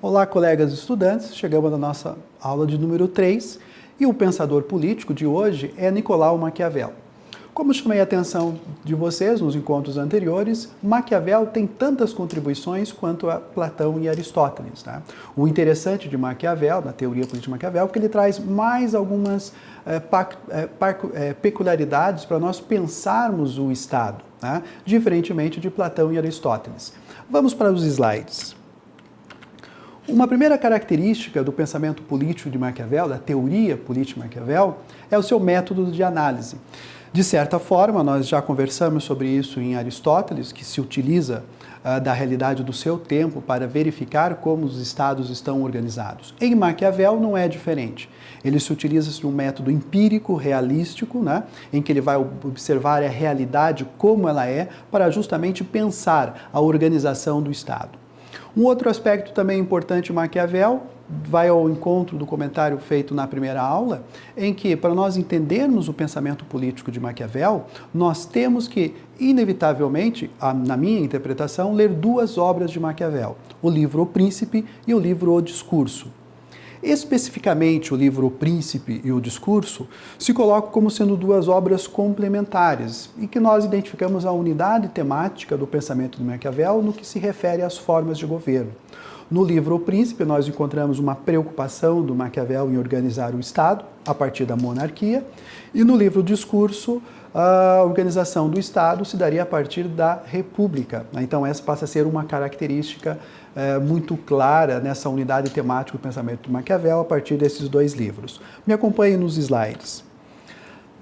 Olá, colegas estudantes, chegamos na nossa aula de número 3 e o pensador político de hoje é Nicolau Maquiavel. Como chamei a atenção de vocês nos encontros anteriores, Maquiavel tem tantas contribuições quanto a Platão e Aristóteles. Tá? O interessante de Maquiavel, na teoria política de Maquiavel, é que ele traz mais algumas peculiaridades para nós pensarmos o Estado, tá? Diferentemente de Platão e Aristóteles. Vamos para os slides. Uma primeira característica do pensamento político de Maquiavel, da teoria política de Maquiavel, é o seu método de análise. De certa forma, nós já conversamos sobre isso em Aristóteles, que se utiliza da realidade do seu tempo para verificar como os estados estão organizados. Em Maquiavel não é diferente. Ele se utiliza de um método empírico, realístico, né, em que ele vai observar a realidade como ela é, para justamente pensar a organização do Estado. Um outro aspecto também importante de Maquiavel vai ao encontro do comentário feito na primeira aula, em que, para nós entendermos o pensamento político de Maquiavel, nós temos que, inevitavelmente, na minha interpretação, ler duas obras de Maquiavel, o livro O Príncipe e o livro O Discurso. Especificamente, o livro O Príncipe e o Discurso se colocam como sendo duas obras complementares e que nós identificamos a unidade temática do pensamento de Maquiavel no que se refere às formas de governo. No livro O Príncipe, nós encontramos uma preocupação do Maquiavel em organizar o Estado a partir da monarquia, e no livro O Discurso, a organização do Estado se daria a partir da República. Então, essa passa a ser uma característica muito clara nessa unidade temática do pensamento de Maquiavel a partir desses dois livros. Me acompanhe nos slides.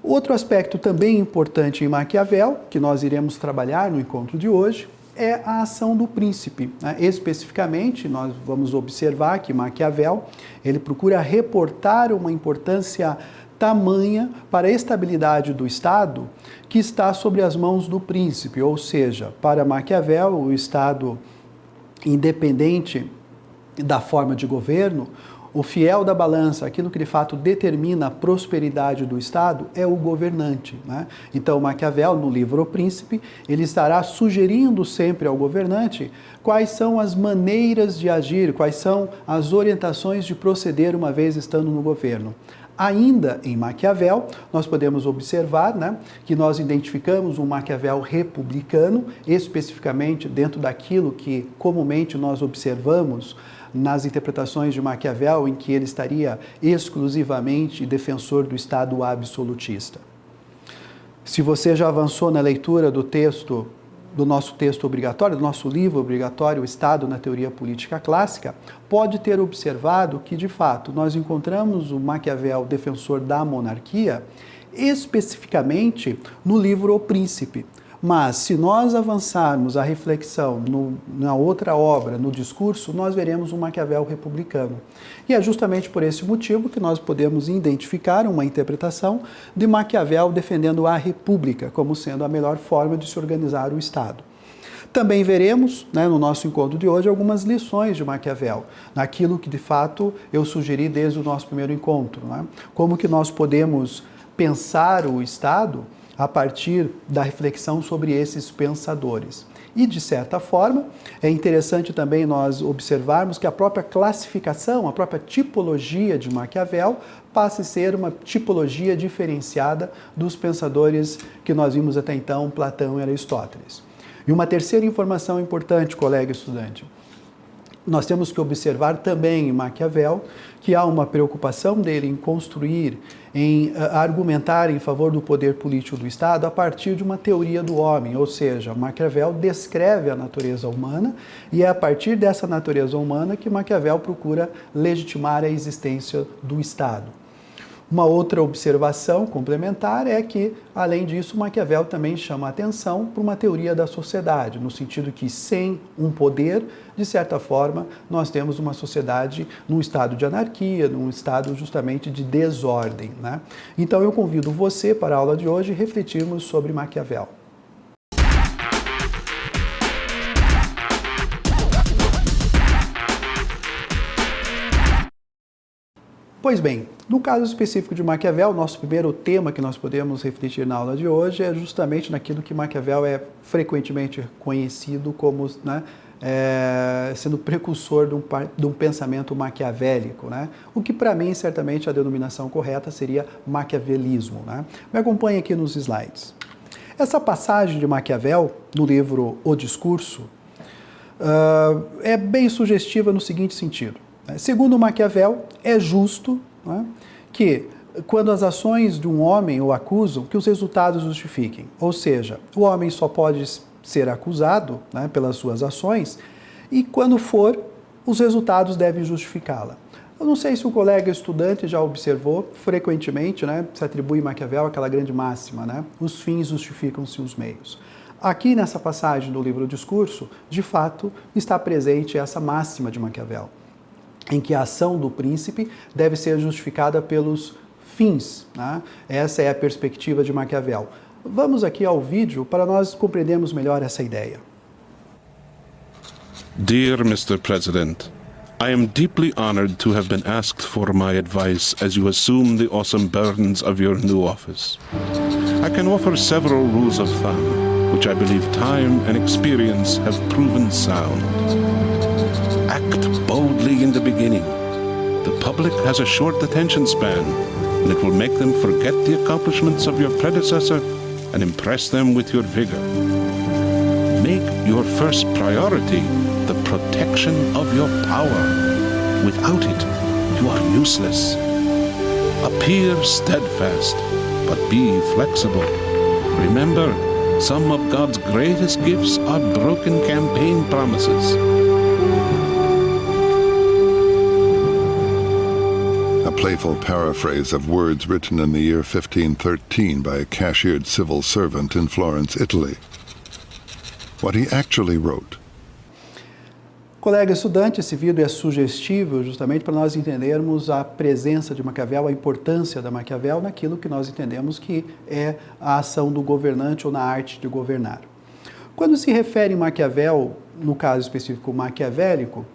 Outro aspecto também importante em Maquiavel, que nós iremos trabalhar no encontro de hoje, é a ação do príncipe. Especificamente, nós vamos observar que Maquiavel ele procura reportar uma importância tamanha para a estabilidade do Estado que está sobre as mãos do príncipe, ou seja, para Maquiavel, o Estado independente da forma de governo, o fiel da balança, aquilo que de fato determina a prosperidade do Estado, é o governante, né? Então, Maquiavel, no livro O Príncipe, ele estará sugerindo sempre ao governante quais são as maneiras de agir, quais são as orientações de proceder uma vez estando no governo. Ainda em Maquiavel, nós podemos observar, né, que nós identificamos um Maquiavel republicano, especificamente dentro daquilo que comumente nós observamos nas interpretações de Maquiavel, em que ele estaria exclusivamente defensor do Estado absolutista. Se você já avançou na leitura do texto, do nosso texto obrigatório, do nosso livro obrigatório, O Estado na Teoria Política Clássica, pode ter observado que, de fato, nós encontramos o Maquiavel defensor da monarquia, especificamente no livro O Príncipe. Mas, se nós avançarmos a reflexão na outra obra, no discurso, nós veremos um Maquiavel republicano. E é justamente por esse motivo que nós podemos identificar uma interpretação de Maquiavel defendendo a república como sendo a melhor forma de se organizar o Estado. Também veremos, né, no nosso encontro de hoje, algumas lições de Maquiavel, naquilo que, de fato, eu sugeri desde o nosso primeiro encontro, né? Como que nós podemos pensar o Estado a partir da reflexão sobre esses pensadores. E, de certa forma, é interessante também nós observarmos que a própria classificação, a própria tipologia de Maquiavel passa a ser uma tipologia diferenciada dos pensadores que nós vimos até então, Platão e Aristóteles. E uma terceira informação importante, colega estudante. Nós temos que observar também em Maquiavel que há uma preocupação dele em construir, em argumentar em favor do poder político do Estado a partir de uma teoria do homem, ou seja, Maquiavel descreve a natureza humana e é a partir dessa natureza humana que Maquiavel procura legitimar a existência do Estado. Uma outra observação complementar é que, além disso, Maquiavel também chama a atenção para uma teoria da sociedade, no sentido que, sem um poder, de certa forma, nós temos uma sociedade num estado de anarquia, num estado justamente de desordem, né? Então, eu convido você para a aula de hoje refletirmos sobre Maquiavel. Pois bem, no caso específico de Maquiavel, nosso primeiro tema que nós podemos refletir na aula de hoje é justamente naquilo que Maquiavel é frequentemente conhecido como, né, sendo precursor de um pensamento maquiavélico, né? O que para mim, certamente, a denominação correta seria maquiavelismo, né? Me acompanhe aqui nos slides. Essa passagem de Maquiavel, no livro O Discurso, é bem sugestiva no seguinte sentido. Segundo Maquiavel, é justo, né, que quando as ações de um homem o acusam, que os resultados justifiquem. Ou seja, o homem só pode ser acusado, né, pelas suas ações, e quando for, os resultados devem justificá-la. Eu não sei se o colega estudante já observou, frequentemente, né, se atribui a Maquiavel aquela grande máxima, né, os fins justificam-se os meios. Aqui nessa passagem do livro O Discurso, de fato, está presente essa máxima de Maquiavel, em que a ação do príncipe deve ser justificada pelos fins, né? Essa é a perspectiva de Maquiavel. Vamos aqui ao vídeo para nós compreendermos melhor essa ideia. Dear Mr. President, I am deeply honored to have been asked for my advice as you assume the awesome burdens of your new office. I can offer several rules of thumb, which I believe time and experience have proven sound. Act boldly in the beginning. The public has a short attention span, and it will make them forget the accomplishments of your predecessor and impress them with your vigor. Make your first priority the protection of your power. Without it, you are useless. Appear steadfast, but be flexible. Remember, some of God's greatest gifts are broken campaign promises. A playful paraphrase of words written in the year 1513 by a cashiered civil servant in Florence, Italy. What he actually wrote. Colega estudante, esse vídeo é sugestivo justamente para nós entendermos a presença de Maquiavel, a importância da Maquiavel naquilo que nós entendemos que é a ação do governante ou na arte de governar. Quando se refere a Maquiavel, no caso específico maquiavélico,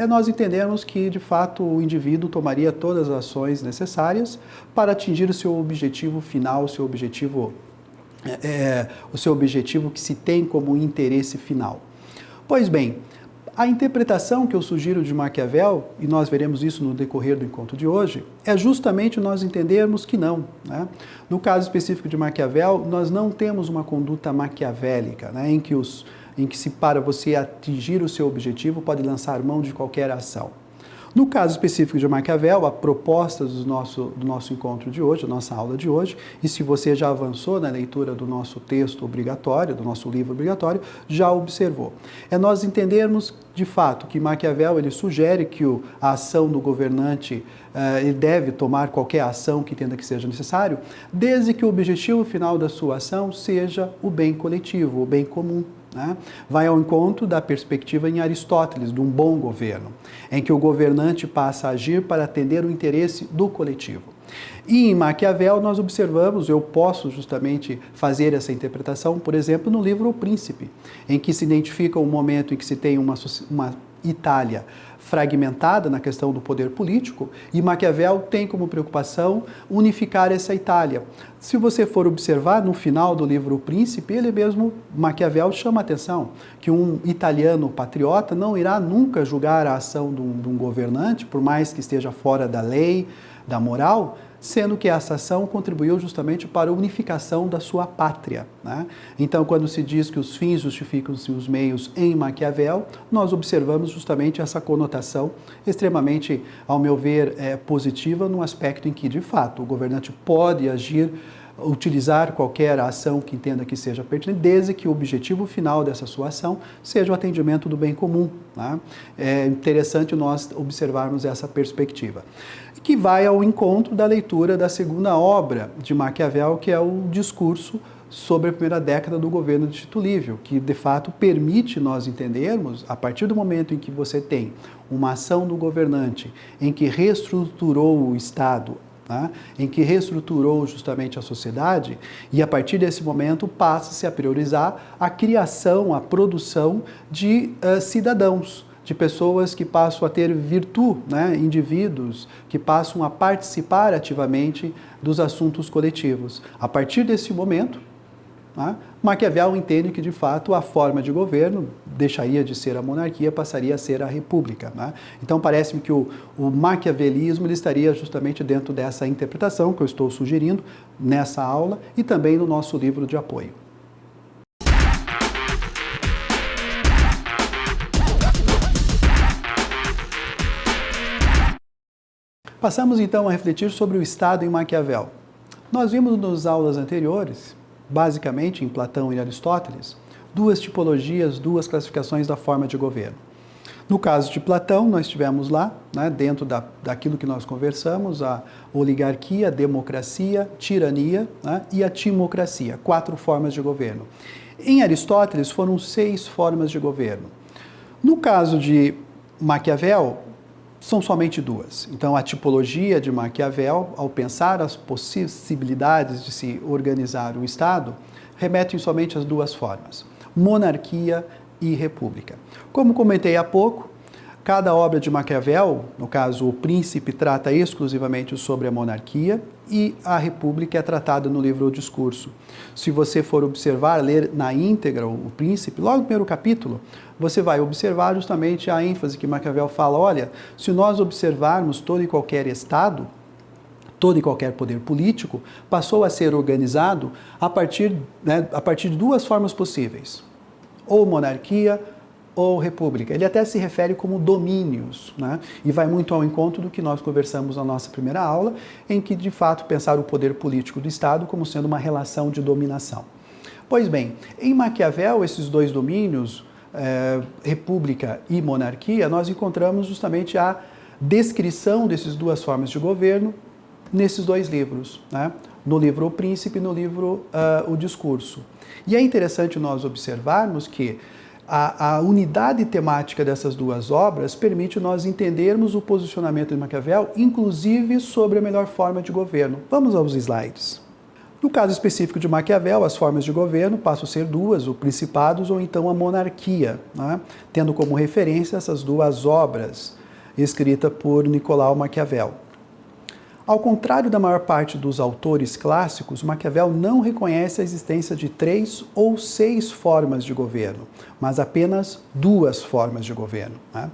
nós entendermos que, de fato, o indivíduo tomaria todas as ações necessárias para atingir o seu objetivo final, o seu objetivo que se tem como interesse final. Pois bem, a interpretação que eu sugiro de Maquiavel, e nós veremos isso no decorrer do encontro de hoje, é justamente nós entendermos que não, né? No caso específico de Maquiavel, nós não temos uma conduta maquiavélica, né? em que se para você atingir o seu objetivo pode lançar mão de qualquer ação. No caso específico de Maquiavel, a proposta do nosso encontro de hoje, a nossa aula de hoje, e se você já avançou na leitura do nosso texto obrigatório, do nosso livro obrigatório, já observou. É nós entendermos, de fato, que Maquiavel ele sugere que a ação do governante ele deve tomar qualquer ação que entenda que seja necessário, desde que o objetivo final da sua ação seja o bem coletivo, o bem comum. Né? Vai ao encontro da perspectiva em Aristóteles, de um bom governo, em que o governante passa a agir para atender o interesse do coletivo. E em Maquiavel nós observamos, eu posso justamente fazer essa interpretação, por exemplo, no livro O Príncipe, em que se identifica um momento em que se tem uma Itália fragmentada na questão do poder político, e Maquiavel tem como preocupação unificar essa Itália. Se você for observar no final do livro O Príncipe, ele mesmo, Maquiavel, chama a atenção que um italiano patriota não irá nunca julgar a ação de um governante, por mais que esteja fora da lei, da moral, sendo que essa ação contribuiu justamente para a unificação da sua pátria, né? Então, quando se diz que os fins justificam-se os meios em Maquiavel, nós observamos justamente essa conotação extremamente, ao meu ver, positiva, no aspecto em que, de fato, o governante pode agir, utilizar qualquer ação que entenda que seja pertinente, desde que o objetivo final dessa sua ação seja o atendimento do bem comum, né? É interessante nós observarmos essa perspectiva, que vai ao encontro da leitura da segunda obra de Maquiavel, que é o Discurso sobre a primeira década do governo de Tito Livio, que de fato permite nós entendermos, a partir do momento em que você tem uma ação do governante em que reestruturou o Estado, né, em que reestruturou justamente a sociedade, e a partir desse momento passa-se a priorizar a criação, a produção de cidadãos, de pessoas que passam a ter virtude, né, indivíduos que passam a participar ativamente dos assuntos coletivos. A partir desse momento, né, Maquiavel entende que, de fato, a forma de governo deixaria de ser a monarquia, passaria a ser a república, né? Então parece-me que o maquiavelismo ele estaria justamente dentro dessa interpretação que eu estou sugerindo nessa aula e também no nosso livro de apoio. Passamos então a refletir sobre o Estado em Maquiavel. Nós vimos nas aulas anteriores, basicamente em Platão e Aristóteles, duas tipologias, duas classificações da forma de governo. No caso de Platão, nós tivemos lá, né, dentro daquilo que nós conversamos, a oligarquia, a democracia, tirania, né, e a timocracia, 4 formas de governo. Em Aristóteles foram 6 formas de governo. No caso de Maquiavel, são somente 2. Então, a tipologia de Maquiavel, ao pensar as possibilidades de se organizar o Estado, remetem somente às 2 formas, monarquia e república. Como comentei há pouco, cada obra de Maquiavel, no caso O Príncipe, trata exclusivamente sobre a monarquia e a república é tratada no livro O Discurso. Se você for observar, ler na íntegra O Príncipe, logo no primeiro capítulo, você vai observar justamente a ênfase que Maquiavel fala, olha, se nós observarmos todo e qualquer Estado, todo e qualquer poder político, passou a ser organizado a partir de 2 formas possíveis, ou monarquia ou república. Ele até se refere como domínios, né? E vai muito ao encontro do que nós conversamos na nossa primeira aula, em que, de fato, pensar o poder político do Estado como sendo uma relação de dominação. Pois bem, em Maquiavel, esses 2 domínios, república e monarquia, nós encontramos justamente a descrição dessas 2 formas de governo nesses 2 livros, né? No livro O Príncipe e no livro O Discurso. E é interessante nós observarmos que a unidade temática dessas 2 obras permite nós entendermos o posicionamento de Maquiavel, inclusive sobre a melhor forma de governo. Vamos aos slides. No caso específico de Maquiavel, as formas de governo passam a ser 2, o principados ou então a monarquia, né? Tendo como referência essas 2 obras escritas por Nicolau Maquiavel. Ao contrário da maior parte dos autores clássicos, Maquiavel não reconhece a existência de 3 ou 6 formas de governo, mas apenas 2 formas de governo, né?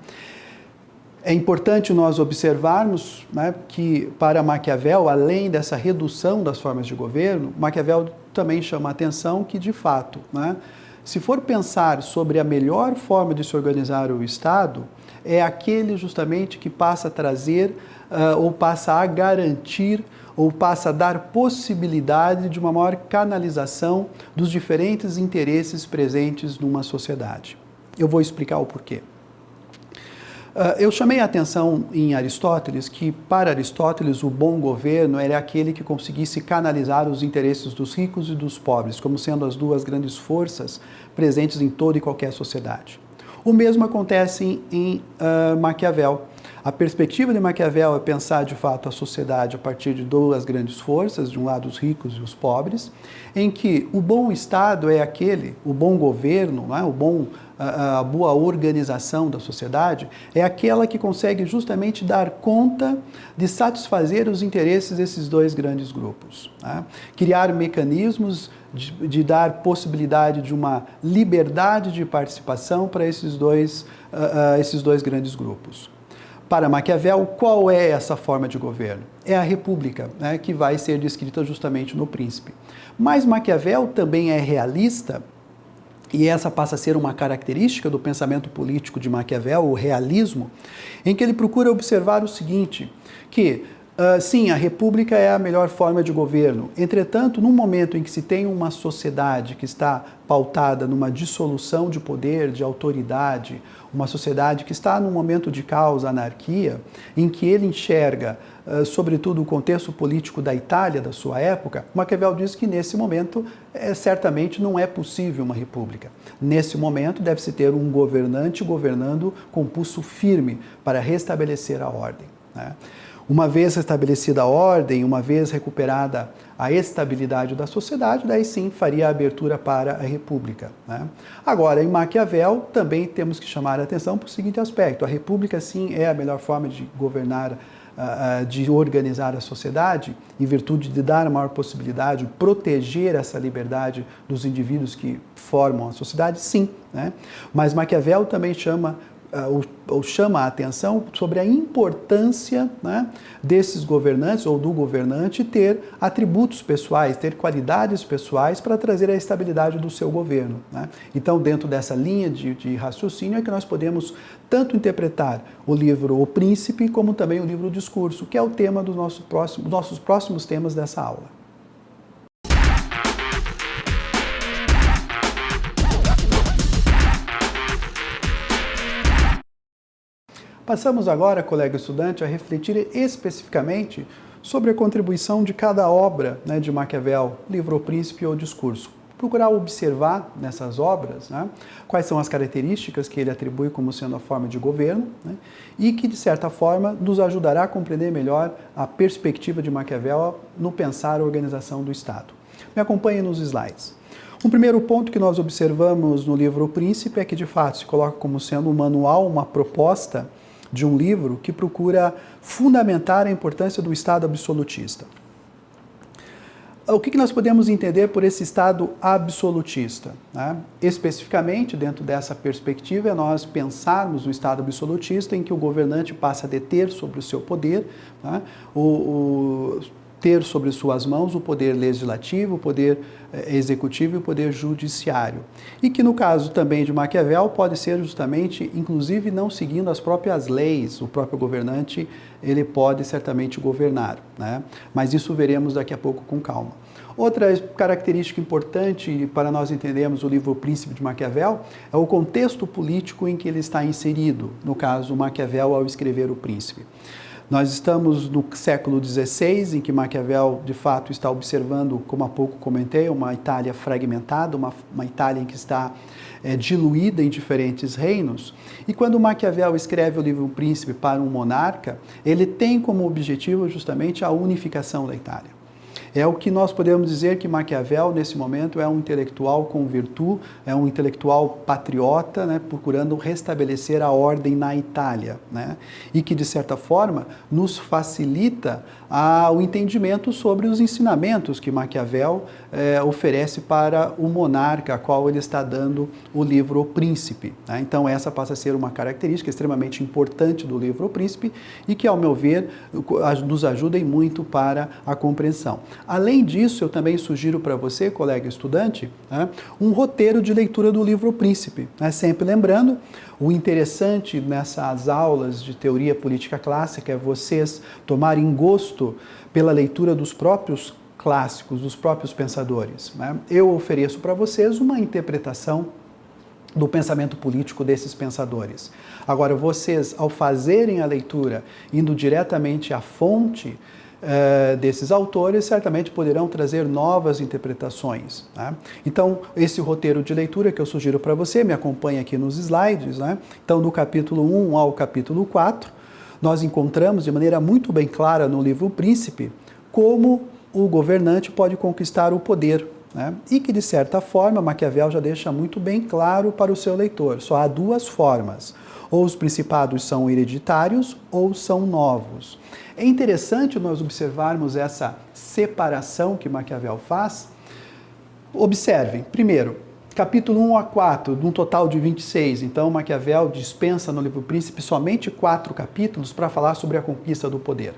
É importante nós observarmos, né, que para Maquiavel, além dessa redução das formas de governo, Maquiavel também chama a atenção que, de fato, né, se for pensar sobre a melhor forma de se organizar o Estado, é aquele justamente que passa a trazer ou passa a garantir ou passa a dar possibilidade de uma maior canalização dos diferentes interesses presentes numa sociedade. Eu vou explicar o porquê. Eu chamei a atenção em Aristóteles que, para Aristóteles, o bom governo era aquele que conseguisse canalizar os interesses dos ricos e dos pobres, como sendo as 2 grandes forças presentes em toda e qualquer sociedade. O mesmo acontece em Maquiavel. A perspectiva de Maquiavel é pensar, de fato, a sociedade a partir de 2 grandes forças, de um lado os ricos e os pobres, em que o bom Estado é aquele, o bom governo, não é? A boa organização da sociedade, é aquela que consegue justamente dar conta de satisfazer os interesses desses 2 grandes grupos, né? Criar mecanismos de dar possibilidade de uma liberdade de participação para esses dois grandes grupos. Para Maquiavel, qual é essa forma de governo? É a república, né, que vai ser descrita justamente no Príncipe. Mas Maquiavel também é realista, e essa passa a ser uma característica do pensamento político de Maquiavel, o realismo, em que ele procura observar o seguinte, que sim, a república é a melhor forma de governo. Entretanto, num momento em que se tem uma sociedade que está pautada numa dissolução de poder, de autoridade, uma sociedade que está num momento de caos, anarquia, em que ele enxerga, sobretudo, o contexto político da Itália da sua época, Maquiavel diz que nesse momento certamente não é possível uma república. Nesse momento deve-se ter um governante governando com pulso firme para restabelecer a ordem, né? Uma vez restabelecida a ordem, uma vez recuperada a estabilidade da sociedade, daí sim faria a abertura para a república, né? Agora, em Maquiavel, também temos que chamar a atenção para o seguinte aspecto: a república sim é a melhor forma de governar de organizar a sociedade, em virtude de dar a maior possibilidade, proteger essa liberdade dos indivíduos que formam a sociedade? Sim, né? Mas Maquiavel também chama a atenção sobre a importância, né, desses governantes ou do governante ter atributos pessoais, ter qualidades pessoais para trazer a estabilidade do seu governo, né? Então, dentro dessa linha de raciocínio é que nós podemos tanto interpretar o livro O Príncipe como também o livro O Discurso, que é o tema dos nossos próximos temas dessa aula. Passamos agora, colega estudante, a refletir especificamente sobre a contribuição de cada obra, né, de Maquiavel, livro O Príncipe ou Discurso. Procurar observar nessas obras, né, quais são as características que ele atribui como sendo a forma de governo, né, e que, de certa forma, nos ajudará a compreender melhor a perspectiva de Maquiavel no pensar a organização do Estado. Me acompanhe nos slides. Um primeiro ponto que nós observamos no livro O Príncipe é que, de fato, se coloca como sendo um manual, uma proposta de um livro que procura fundamentar a importância do Estado absolutista. O que nós podemos entender por esse Estado absolutista, né? Especificamente, dentro dessa perspectiva, é nós pensarmos no Estado absolutista em que o governante passa a deter sobre o seu poder, né, ter sobre suas mãos o poder legislativo, o poder executivo e o poder judiciário. E que no caso também de Maquiavel pode ser justamente, inclusive não seguindo as próprias leis, o próprio governante, ele pode certamente governar, né? Mas isso veremos daqui a pouco com calma. Outra característica importante para nós entendermos o livro O Príncipe de Maquiavel é o contexto político em que ele está inserido, no caso Maquiavel ao escrever O Príncipe. Nós estamos no século XVI, em que Maquiavel, de fato, está observando, como há pouco comentei, uma Itália fragmentada, uma Itália em que está diluída em diferentes reinos. E quando Maquiavel escreve o livro O Príncipe para um monarca, ele tem como objetivo justamente a unificação da Itália. É o que nós podemos dizer que Maquiavel, nesse momento, é um intelectual com virtude, é um intelectual patriota, né, procurando restabelecer a ordem na Itália, né, e que, de certa forma, nos facilita o entendimento sobre os ensinamentos que Maquiavel oferece para o monarca, a qual ele está dando o livro O Príncipe, né? Então, essa passa a ser uma característica extremamente importante do livro O Príncipe e que, ao meu ver, nos ajuda muito para a compreensão. Além disso, eu também sugiro para você, colega estudante, né, um roteiro de leitura do livro O Príncipe, né? Sempre lembrando, o interessante nessas aulas de teoria política clássica é vocês tomarem gosto pela leitura dos próprios clássicos, dos próprios pensadores, né? Eu ofereço para vocês uma interpretação do pensamento político desses pensadores. Agora, vocês, ao fazerem a leitura, indo diretamente à fonte desses autores, certamente poderão trazer novas interpretações, né? Então, esse roteiro de leitura que eu sugiro para você, me acompanha aqui nos slides, né? Então, do capítulo 1 ao capítulo 4, nós encontramos de maneira muito bem clara no livro O Príncipe como o governante pode conquistar o poder, né? E que, de certa forma, Maquiavel já deixa muito bem claro para o seu leitor. Só há duas formas. Ou os principados são hereditários ou são novos. É interessante nós observarmos essa separação que Maquiavel faz. Observem, primeiro, capítulo 1 a 4, de um total de 26. Então, Maquiavel dispensa no livro Príncipe somente 4 capítulos para falar sobre a conquista do poder.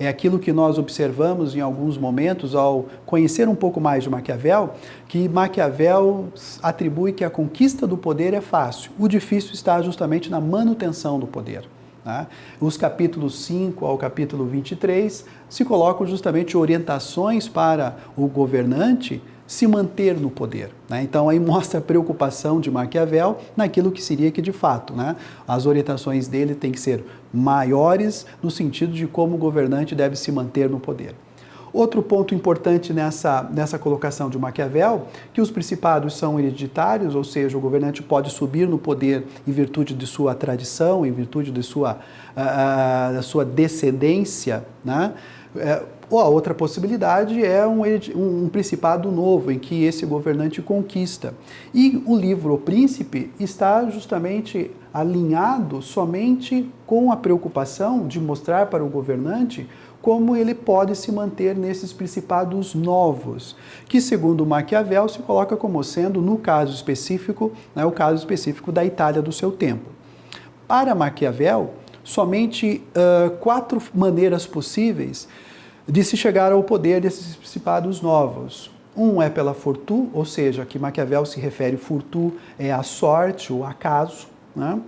É aquilo que nós observamos em alguns momentos ao conhecer um pouco mais de Maquiavel, que Maquiavel atribui que a conquista do poder é fácil. O difícil está justamente na manutenção do poder, né? Os capítulos 5 ao capítulo 23 se colocam justamente orientações para o governante se manter no poder, né? Então aí mostra a preocupação de Maquiavel naquilo que seria que de fato, né, as orientações dele têm que ser maiores no sentido de como o governante deve se manter no poder. Outro ponto importante nessa colocação de Maquiavel, que os principados são hereditários, ou seja, o governante pode subir no poder em virtude de sua tradição, em virtude de sua descendência, né? Ou a outra possibilidade é um principado novo, em que esse governante conquista. E o livro O Príncipe está justamente alinhado somente com a preocupação de mostrar para o governante como ele pode se manter nesses principados novos, que segundo Maquiavel se coloca como sendo, no caso específico, né, o caso específico da Itália do seu tempo. Para Maquiavel, somente 4 maneiras possíveis de se chegar ao poder desses principados novos. Um é pela fortuna, ou seja, que Maquiavel se refere, fortuna é a sorte, o acaso, né?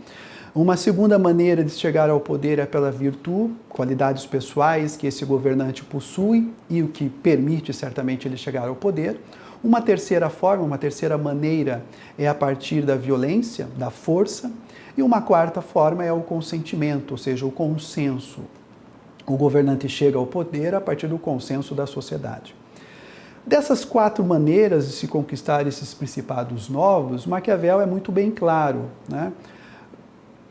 Uma segunda maneira de chegar ao poder é pela virtude, qualidades pessoais que esse governante possui e o que permite certamente ele chegar ao poder. Uma terceira forma, uma terceira maneira é a partir da violência, da força. E uma quarta forma é o consentimento, ou seja, o consenso. O governante chega ao poder a partir do consenso da sociedade. Dessas 4 maneiras de se conquistar esses principados novos, Maquiavel é muito bem claro, né?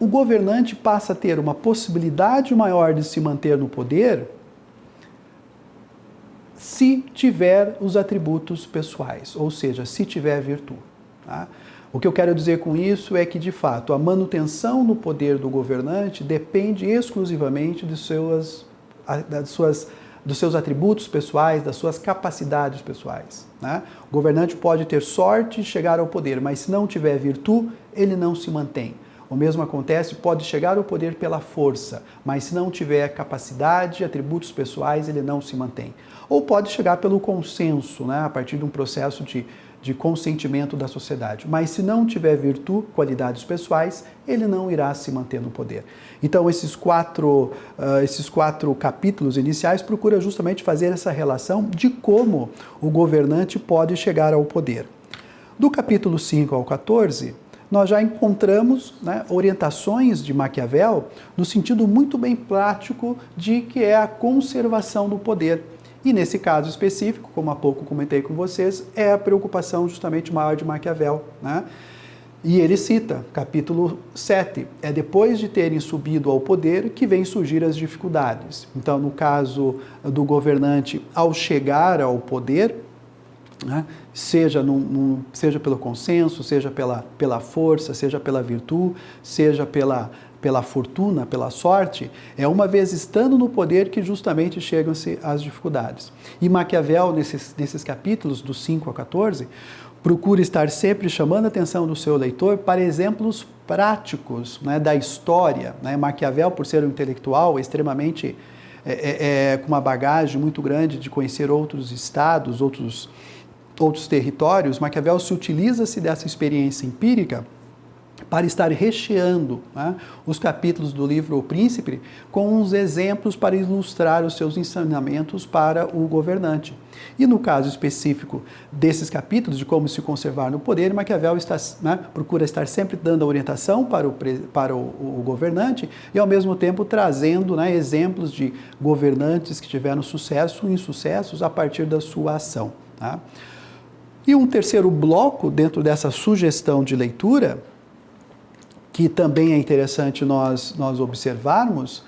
O governante passa a ter uma possibilidade maior de se manter no poder se tiver os atributos pessoais, ou seja, se tiver virtude. Tá? O que eu quero dizer com isso é que, de fato, a manutenção no poder do governante depende exclusivamente dos seus atributos pessoais, das suas capacidades pessoais. Né? O governante pode ter sorte de chegar ao poder, mas se não tiver virtude, ele não se mantém. O mesmo acontece, pode chegar ao poder pela força, mas se não tiver capacidade, atributos pessoais, ele não se mantém. Ou pode chegar pelo consenso, né, a partir de um processo de consentimento da sociedade. Mas se não tiver virtude, qualidades pessoais, ele não irá se manter no poder. Então, esses quatro capítulos iniciais procuram justamente fazer essa relação de como o governante pode chegar ao poder. Do capítulo 5 ao 14, nós já encontramos, né, orientações de Maquiavel no sentido muito bem prático de que é a conservação do poder. E nesse caso específico, como há pouco comentei com vocês, é a preocupação justamente maior de Maquiavel, né? E ele cita, capítulo 7, é depois de terem subido ao poder que vêm surgir as dificuldades. Então, no caso do governante, ao chegar ao poder, né, seja pelo consenso, seja pela força, seja pela virtude, seja pela fortuna, pela sorte, é uma vez estando no poder que justamente chegam-se as dificuldades. E Maquiavel, nesses capítulos, do 5 a 14, procura estar sempre chamando a atenção do seu leitor para exemplos práticos, né, da história. Né? Maquiavel, por ser um intelectual extremamente com uma bagagem muito grande de conhecer outros estados, outros territórios, Maquiavel se utiliza-se dessa experiência empírica para estar recheando, né, os capítulos do livro O Príncipe com uns exemplos para ilustrar os seus ensinamentos para o governante. E no caso específico desses capítulos, de como se conservar no poder, Maquiavel procura estar sempre dando a orientação para o governante e, ao mesmo tempo, trazendo, né, exemplos de governantes que tiveram sucesso e insucessos a partir da sua ação. Tá? E um terceiro bloco dentro dessa sugestão de leitura, que também é interessante nós observarmos,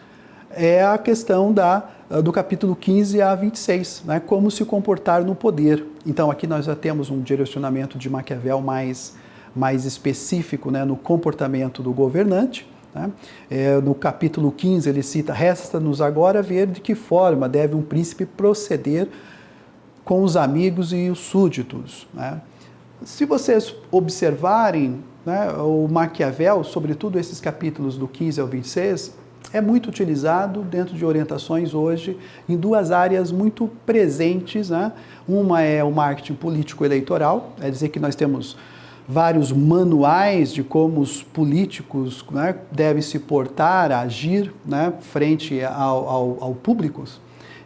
é a questão do capítulo 15 a 26, né? Como se comportar no poder. Então aqui nós já temos um direcionamento de Maquiavel mais específico, né, no comportamento do governante. Né? No capítulo 15 ele cita: resta-nos agora ver de que forma deve um príncipe proceder com os amigos e os súditos. Né? Se vocês observarem, né, o Maquiavel, sobretudo esses capítulos do 15 ao 26, é muito utilizado dentro de orientações hoje em 2 áreas muito presentes. Né? Uma é o marketing político-eleitoral, é dizer que nós temos vários manuais de como os políticos, né, devem se portar, agir, né, frente ao público.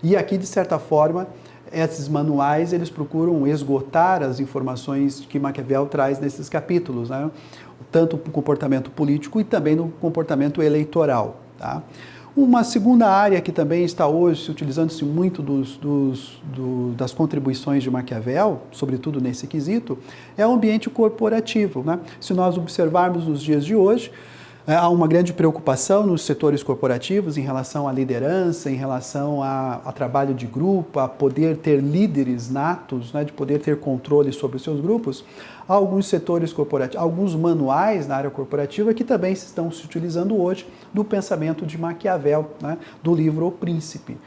E aqui, de certa forma, esses manuais, eles procuram esgotar as informações que Maquiavel traz nesses capítulos, né? Tanto no comportamento político e também no comportamento eleitoral. Tá? Uma segunda área que também está hoje utilizando-se muito das contribuições de Maquiavel, sobretudo nesse quesito, é o ambiente corporativo. Né? Se nós observarmos nos dias de hoje, Há uma grande preocupação nos setores corporativos em relação à liderança, em relação a trabalho de grupo, a poder ter líderes natos, né, de poder ter controle sobre os seus grupos. Há alguns setores corporativos, alguns manuais na área corporativa que também estão se utilizando hoje do pensamento de Maquiavel, né, do livro O Príncipe.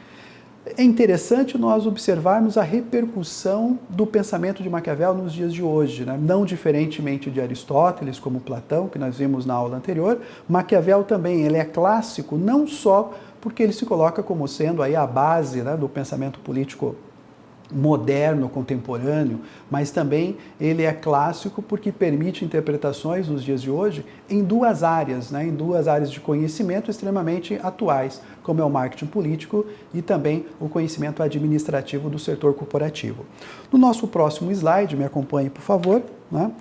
É interessante nós observarmos a repercussão do pensamento de Maquiavel nos dias de hoje, né? Não diferentemente de Aristóteles, como Platão, que nós vimos na aula anterior. Maquiavel também ele é clássico, não só porque ele se coloca como sendo aí a base, né, do pensamento político moderno, contemporâneo, mas também ele é clássico porque permite interpretações nos dias de hoje em duas áreas, né, em duas áreas de conhecimento extremamente atuais, como é o marketing político e também o conhecimento administrativo do setor corporativo. No nosso próximo slide, me acompanhe, por favor, né,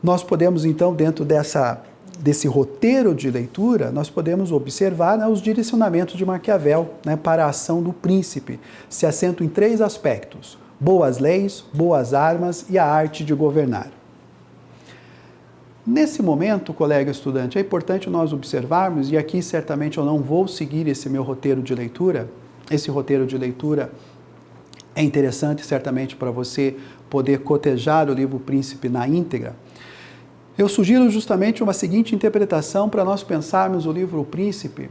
nós podemos então, dentro desse roteiro de leitura, nós podemos observar, né, os direcionamentos de Maquiavel, né, para a ação do príncipe. Se assentam em 3 aspectos: boas leis, boas armas e a arte de governar. Nesse momento, colega estudante, é importante nós observarmos, e aqui certamente eu não vou seguir esse meu roteiro de leitura. Esse roteiro de leitura é interessante certamente para você poder cotejar o livro Príncipe na íntegra. Eu sugiro justamente uma seguinte interpretação para nós pensarmos o livro O Príncipe,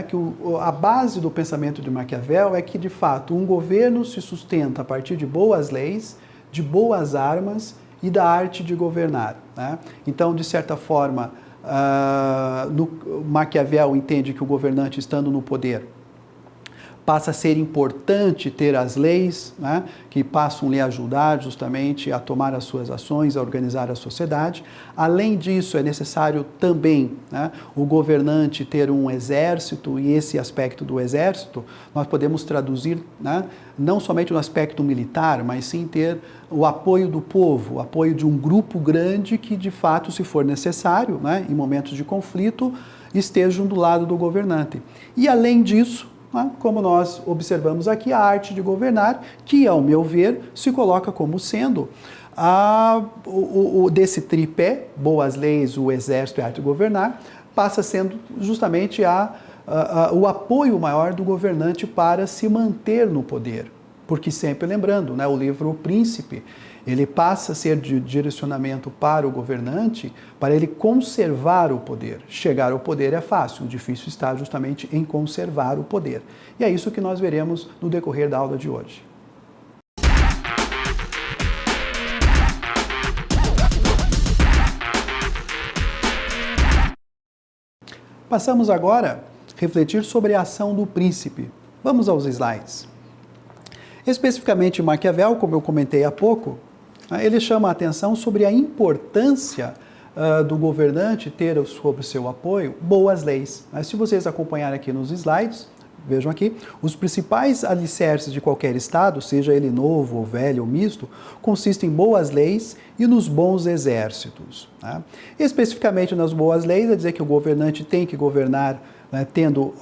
que a base do pensamento de Maquiavel é que, de fato, um governo se sustenta a partir de boas leis, de boas armas e da arte de governar, né? Então, de certa forma, Maquiavel entende que o governante, estando no poder, passa a ser importante ter as leis, né, que passam a lhe ajudar justamente a tomar as suas ações, a organizar a sociedade. Além disso, é necessário também, né, o governante ter um exército, e esse aspecto do exército nós podemos traduzir, né, não somente no aspecto militar, mas sim ter o apoio do povo, o apoio de um grupo grande que, de fato, se for necessário, né, em momentos de conflito, estejam do lado do governante. E, além disso, como nós observamos aqui, a arte de governar, que, ao meu ver, se coloca como sendo desse tripé, boas leis, o exército e a arte de governar, passa sendo justamente o apoio maior do governante para se manter no poder. Porque sempre lembrando, né, o livro O Príncipe, ele passa a ser de direcionamento para o governante, para ele conservar o poder. Chegar ao poder é fácil, o difícil está justamente em conservar o poder. E é isso que nós veremos no decorrer da aula de hoje. Passamos agora a refletir sobre a ação do príncipe. Vamos aos slides. Especificamente Maquiavel, como eu comentei há pouco, ele chama a atenção sobre a importância do governante ter sob o seu apoio boas leis. Se vocês acompanharem aqui nos slides, vejam aqui, os principais alicerces de qualquer Estado, seja ele novo, ou velho, ou misto, consistem em boas leis e nos bons exércitos. Especificamente nas boas leis, é dizer que o governante tem que governar, né, tendo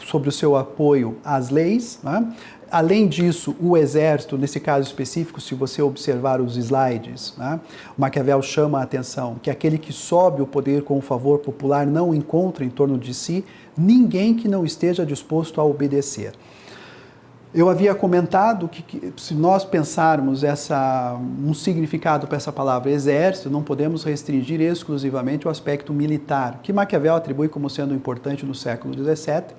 sobre o seu apoio as leis, né? Além disso, o exército, nesse caso específico, se você observar os slides, né, Maquiavel chama a atenção que aquele que sobe o poder com o favor popular não encontra em torno de si ninguém que não esteja disposto a obedecer. Eu havia comentado que se nós pensarmos um significado para essa palavra exército, não podemos restringir exclusivamente o aspecto militar, que Maquiavel atribui como sendo importante no século XVI,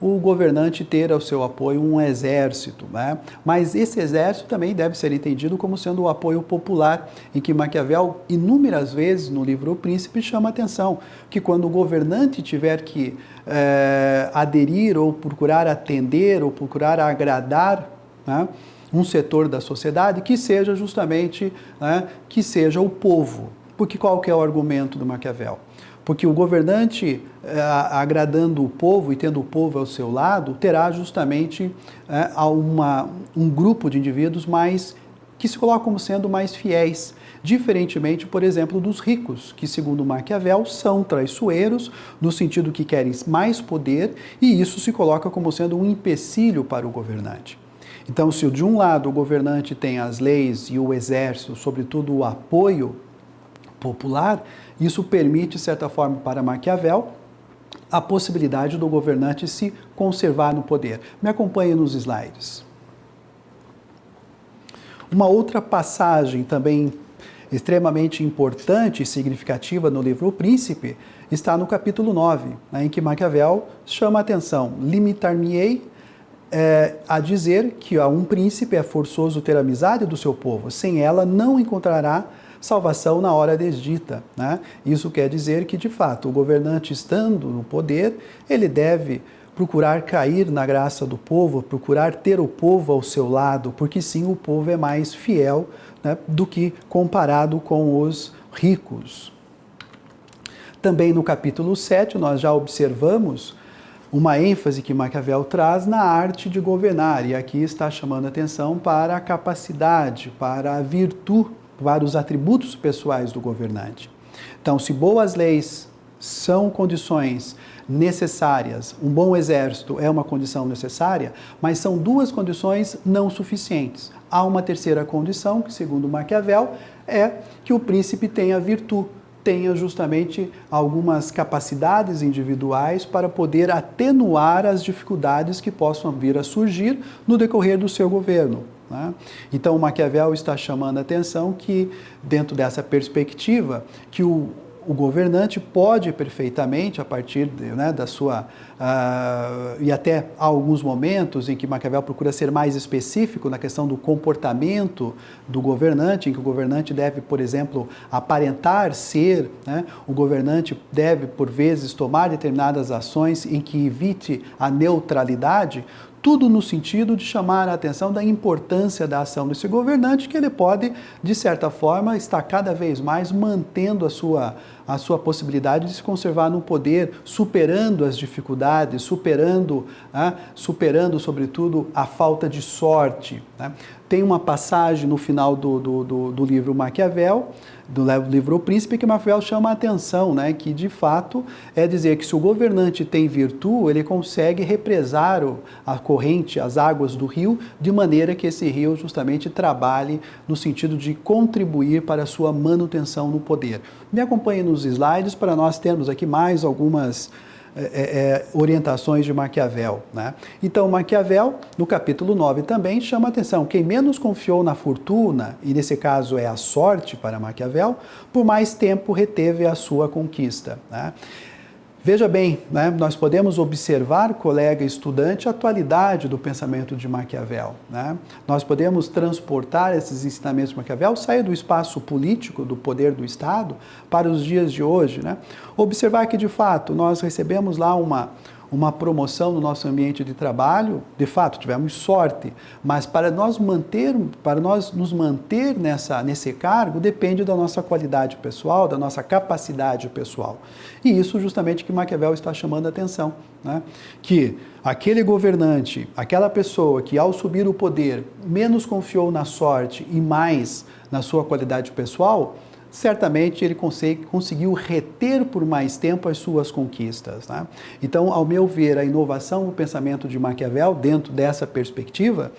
o governante ter ao seu apoio um exército, né? Mas esse exército também deve ser entendido como sendo o apoio popular, em que Maquiavel, inúmeras vezes no livro O Príncipe, chama a atenção que quando o governante tiver que aderir ou procurar atender ou procurar agradar, né, um setor da sociedade, que seja justamente, né, que seja o povo. Porque qual que é o argumento do Maquiavel? Porque o governante, agradando o povo e tendo o povo ao seu lado, terá justamente um grupo de indivíduos que se colocam como sendo mais fiéis, diferentemente, por exemplo, dos ricos, que, segundo Maquiavel, são traiçoeiros, no sentido que querem mais poder, e isso se coloca como sendo um empecilho para o governante. Então, se de um lado o governante tem as leis e o exército, sobretudo o apoio popular, Isso permite, de certa forma, para Maquiavel, a possibilidade do governante se conservar no poder. Me acompanhe nos slides. Uma outra passagem também extremamente importante e significativa no livro O Príncipe está no capítulo 9, em que Maquiavel chama a atenção: limitar-me-ei a dizer que a um príncipe é forçoso ter amizade do seu povo, sem ela não encontrará salvação na hora desdita. Isso quer dizer que, de fato, o governante estando no poder, ele deve procurar cair na graça do povo, procurar ter o povo ao seu lado, porque sim, o povo é mais fiel do que comparado com os ricos. Também no capítulo 7, nós já observamos uma ênfase que Maquiavel traz na arte de governar, e aqui está chamando a atenção para a capacidade, para a virtude, para os atributos pessoais do governante. Então, se boas leis são condições necessárias, um bom exército é uma condição necessária, mas são duas condições não suficientes. Há uma terceira condição, que segundo Maquiavel, é que o príncipe tenha virtude, tenha justamente algumas capacidades individuais para poder atenuar as dificuldades que possam vir a surgir no decorrer do seu governo. Então, Maquiavel está chamando a atenção que, dentro dessa perspectiva, que o governante pode perfeitamente, a partir da sua... e até há alguns momentos em que Maquiavel procura ser mais específico na questão do comportamento do governante, em que o governante deve, por exemplo, aparentar ser, o governante deve, por vezes, tomar determinadas ações em que evite a neutralidade, tudo no sentido de chamar a atenção da importância da ação desse governante, que ele pode, de certa forma, estar cada vez mais mantendo a sua possibilidade de se conservar no poder, superando as dificuldades, superando, sobretudo, a falta de sorte. Tem uma passagem no final do livro Maquiavel, do livro O Príncipe, que Maquiavel chama a atenção, que de fato é dizer que se o governante tem virtude, ele consegue represar a corrente, as águas do rio, de maneira que esse rio justamente trabalhe no sentido de contribuir para a sua manutenção no poder. Me acompanhe nos slides para nós termos aqui mais algumas orientações de Maquiavel. Então, Maquiavel, no capítulo 9 também, chama a atenção: quem menos confiou na fortuna, e nesse caso é a sorte para Maquiavel, por mais tempo reteve a sua conquista. Veja bem, nós podemos observar, colega estudante, a atualidade do pensamento de Maquiavel. Nós podemos transportar esses ensinamentos de Maquiavel, sair do espaço político, do poder do Estado, para os dias de hoje. Observar que, de fato, nós recebemos lá uma promoção no nosso ambiente de trabalho, de fato, tivemos sorte, mas para nós nos manter nesse cargo, depende da nossa qualidade pessoal, da nossa capacidade pessoal. E isso justamente que Maquiavel está chamando a atenção, que aquele governante, aquela pessoa que ao subir o poder, menos confiou na sorte e mais na sua qualidade pessoal, certamente ele conseguiu reter por mais tempo as suas conquistas. Então, ao meu ver, a inovação do pensamento de Maquiavel, dentro dessa perspectiva,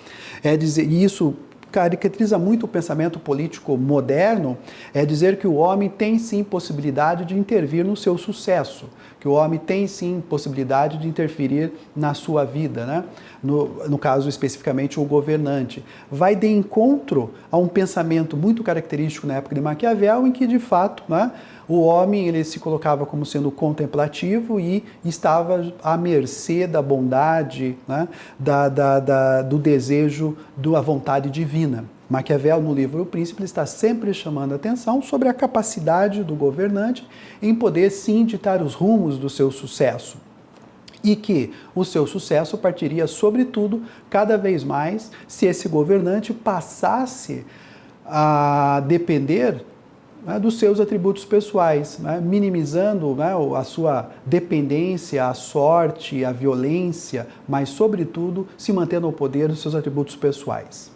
é dizer, e isso caracteriza muito o pensamento político moderno, é dizer que o homem tem sim possibilidade de intervir no seu sucesso, que o homem tem sim possibilidade de interferir na sua vida, no caso especificamente o governante. Vai de encontro a um pensamento muito característico na época de Maquiavel, em que de fato o homem ele se colocava como sendo contemplativo e estava à mercê da bondade, do desejo, da vontade divina. Maquiavel, no livro O Príncipe, está sempre chamando a atenção sobre a capacidade do governante em poder, sim, ditar os rumos do seu sucesso. E que o seu sucesso partiria, sobretudo, cada vez mais, se esse governante passasse a depender dos seus atributos pessoais, minimizando a sua dependência, a sorte, a violência, mas, sobretudo, se mantendo ao poder dos seus atributos pessoais.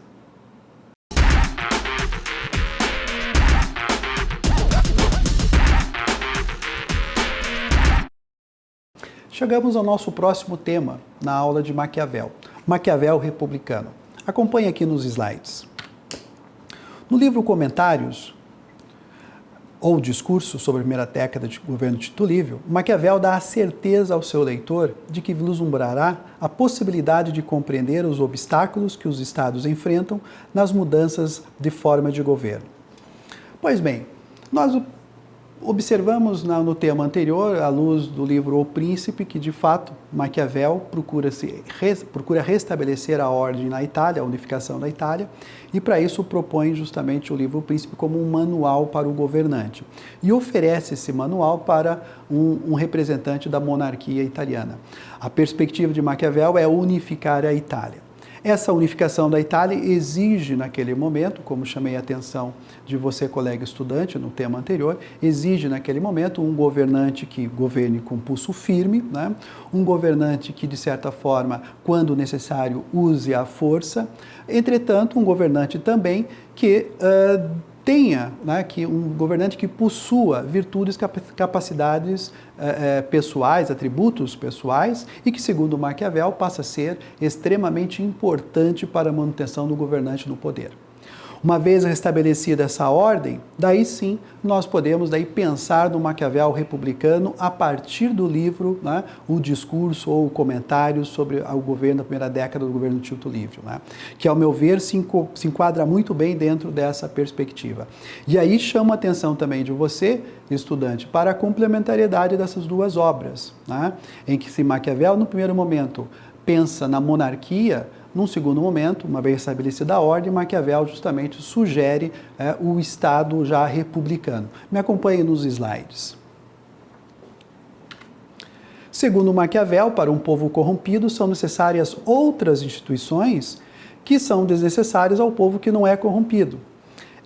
Chegamos ao nosso próximo tema na aula de Maquiavel, Maquiavel republicano. Acompanhe aqui nos slides. No livro Comentários, ou discurso sobre a primeira década de governo de Tito Livio, Maquiavel dá a certeza ao seu leitor de que vislumbrará a possibilidade de compreender os obstáculos que os estados enfrentam nas mudanças de forma de governo. Pois bem, nós observamos no tema anterior, à luz do livro O Príncipe, que de fato Maquiavel procura restabelecer a ordem na Itália, a unificação da Itália, e para isso propõe justamente o livro O Príncipe como um manual para o governante. E oferece esse manual para um representante da monarquia italiana. A perspectiva de Maquiavel é unificar a Itália. Essa unificação da Itália exige, naquele momento, como chamei a atenção de você, colega estudante, no tema anterior, exige, naquele momento, um governante que governe com pulso firme, né? Um governante que, de certa forma, quando necessário, use a força. Entretanto, um governante também que tenha, né, um governante que possua virtudes, capacidades pessoais, atributos pessoais, e que, segundo Maquiavel, passa a ser extremamente importante para a manutenção do governante no poder. Uma vez restabelecida essa ordem, daí sim nós podemos pensar no Maquiavel republicano a partir do livro, né, o discurso ou o comentário sobre o governo da primeira década do governo de Tito Livio, né, que, ao meu ver, se enquadra muito bem dentro dessa perspectiva. E aí chamo a atenção também de você, estudante, para a complementariedade dessas duas obras, né, em que se Maquiavel, no primeiro momento, pensa na monarquia, num segundo momento, uma vez estabelecida a ordem, Maquiavel justamente sugere o Estado já republicano. Me acompanhe nos slides. Segundo Maquiavel, para um povo corrompido são necessárias outras instituições que são desnecessárias ao povo que não é corrompido.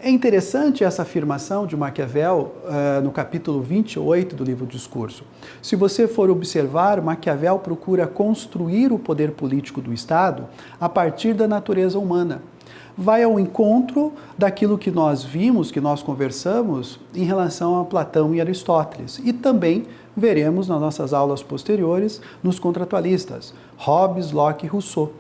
É interessante essa afirmação de Maquiavel no capítulo 28 do livro Discurso. Se você for observar, Maquiavel procura construir o poder político do Estado a partir da natureza humana. Vai ao encontro daquilo que nós vimos, que nós conversamos em relação a Platão e Aristóteles. E também veremos nas nossas aulas posteriores nos contratualistas, Hobbes, Locke e Rousseau.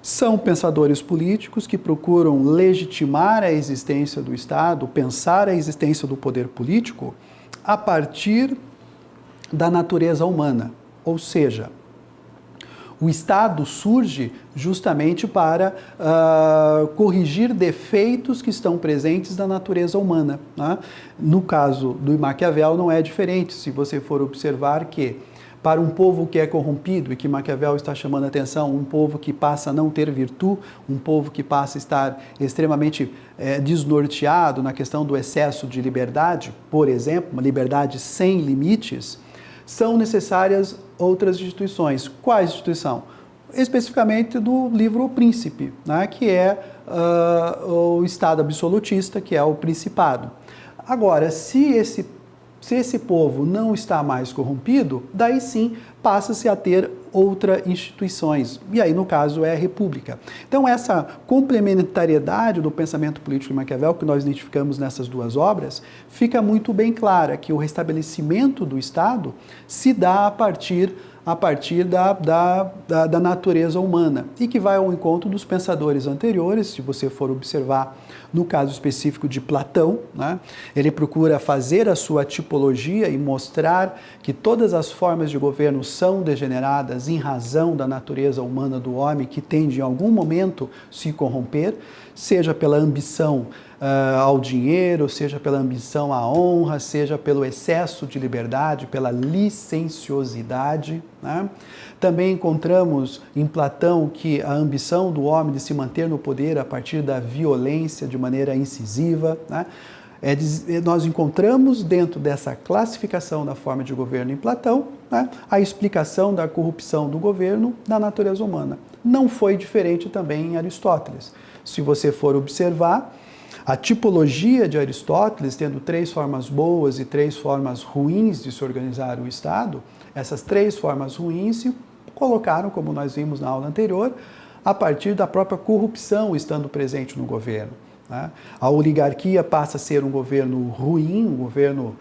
São pensadores políticos que procuram legitimar a existência do Estado, pensar a existência do poder político a partir da natureza humana. Ou seja, o Estado surge justamente para corrigir defeitos que estão presentes na natureza humana, né? No caso do Maquiavel não é diferente, se você for observar que para um povo que é corrompido e que Maquiavel está chamando a atenção, um povo que passa a não ter virtude, um povo que passa a estar extremamente desnorteado na questão do excesso de liberdade, por exemplo, uma liberdade sem limites, são necessárias outras instituições. Quais instituições? Especificamente do livro O Príncipe, né, que é o Estado absolutista, que é o Principado. Agora, se esse povo não está mais corrompido, daí sim passa-se a ter outras instituições. E aí, no caso, é a República. Então, essa complementariedade do pensamento político de Maquiavel, que nós identificamos nessas duas obras, fica muito bem clara que o restabelecimento do Estado se dá a partir da natureza humana e que vai ao encontro dos pensadores anteriores. Se você for observar no caso específico de Platão, né, ele procura fazer a sua tipologia e mostrar que todas as formas de governo são degeneradas em razão da natureza humana do homem que tende em algum momento se corromper, seja pela ambição ao dinheiro, seja pela ambição à honra, seja pelo excesso de liberdade, pela licenciosidade, né? Também encontramos em Platão que a ambição do homem de se manter no poder a partir da violência de maneira incisiva, né? Nós encontramos dentro dessa classificação da forma de governo em Platão, né, a explicação da corrupção do governo na natureza humana. Não foi diferente também em Aristóteles. Se você for observar, a tipologia de Aristóteles, tendo 3 formas boas e 3 formas ruins de se organizar o Estado, essas 3 formas ruins se colocaram, como nós vimos na aula anterior, a partir da própria corrupção estando presente no governo. A oligarquia passa a ser um governo ruim, um governo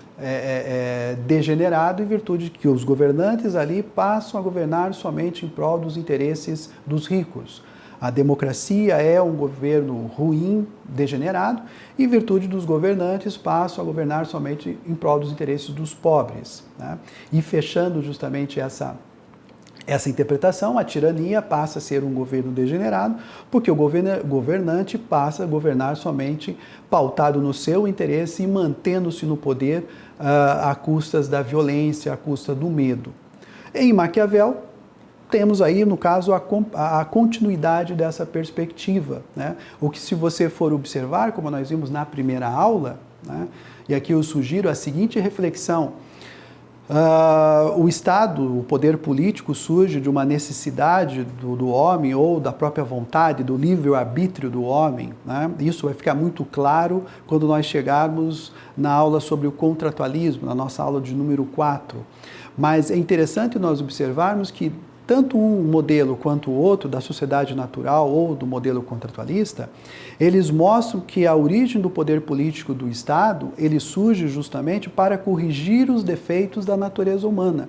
degenerado, em virtude de que os governantes ali passam a governar somente em prol dos interesses dos ricos. A democracia é um governo ruim, degenerado, e em virtude dos governantes passam a governar somente em prol dos interesses dos pobres, né? E fechando justamente essa interpretação, a tirania passa a ser um governo degenerado, porque o governante passa a governar somente pautado no seu interesse e mantendo-se no poder à custas da violência, à custa do medo. Em Maquiavel, temos aí, no caso, a continuidade dessa perspectiva, né? O que, se você for observar, como nós vimos na primeira aula, né? E aqui eu sugiro a seguinte reflexão: o Estado, o poder político, surge de uma necessidade do homem ou da própria vontade, do livre-arbítrio do homem, né? Isso vai ficar muito claro quando nós chegarmos na aula sobre o contratualismo, na nossa aula de número 4. Mas é interessante nós observarmos que tanto um modelo quanto o outro, da sociedade natural ou do modelo contratualista, eles mostram que a origem do poder político do Estado, ele surge justamente para corrigir os defeitos da natureza humana.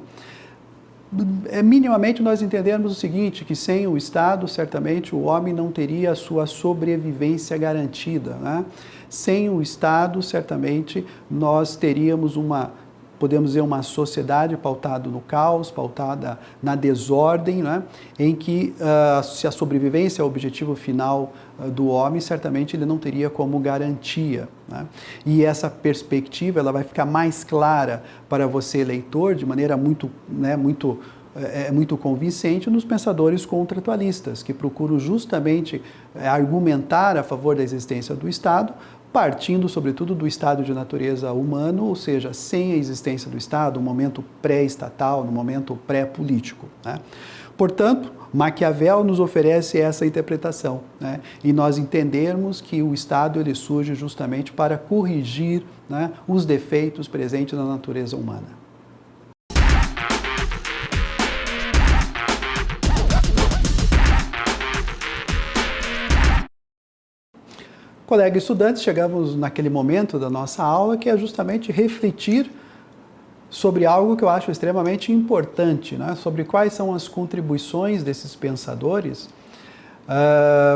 Minimamente nós entendemos o seguinte, que sem o Estado, certamente o homem não teria a sua sobrevivência garantida, né? Sem o Estado, certamente nós teríamos podemos dizer, uma sociedade pautada no caos, pautada na desordem, né? Em que, se a sobrevivência é o objetivo final do homem, certamente ele não teria como garantia, né? E essa perspectiva ela vai ficar mais clara para você, leitor, de maneira muito convincente nos pensadores contratualistas, que procuram justamente argumentar a favor da existência do Estado, partindo, sobretudo, do estado de natureza humano, ou seja, sem a existência do Estado, no momento pré-estatal, no momento pré-político, né? Portanto, Maquiavel nos oferece essa interpretação, né? E nós entendermos que o Estado ele surge justamente para corrigir, né, os defeitos presentes na natureza humana. Colega estudantes, chegamos naquele momento da nossa aula que é justamente refletir sobre algo que eu acho extremamente importante, né? Sobre quais são as contribuições desses pensadores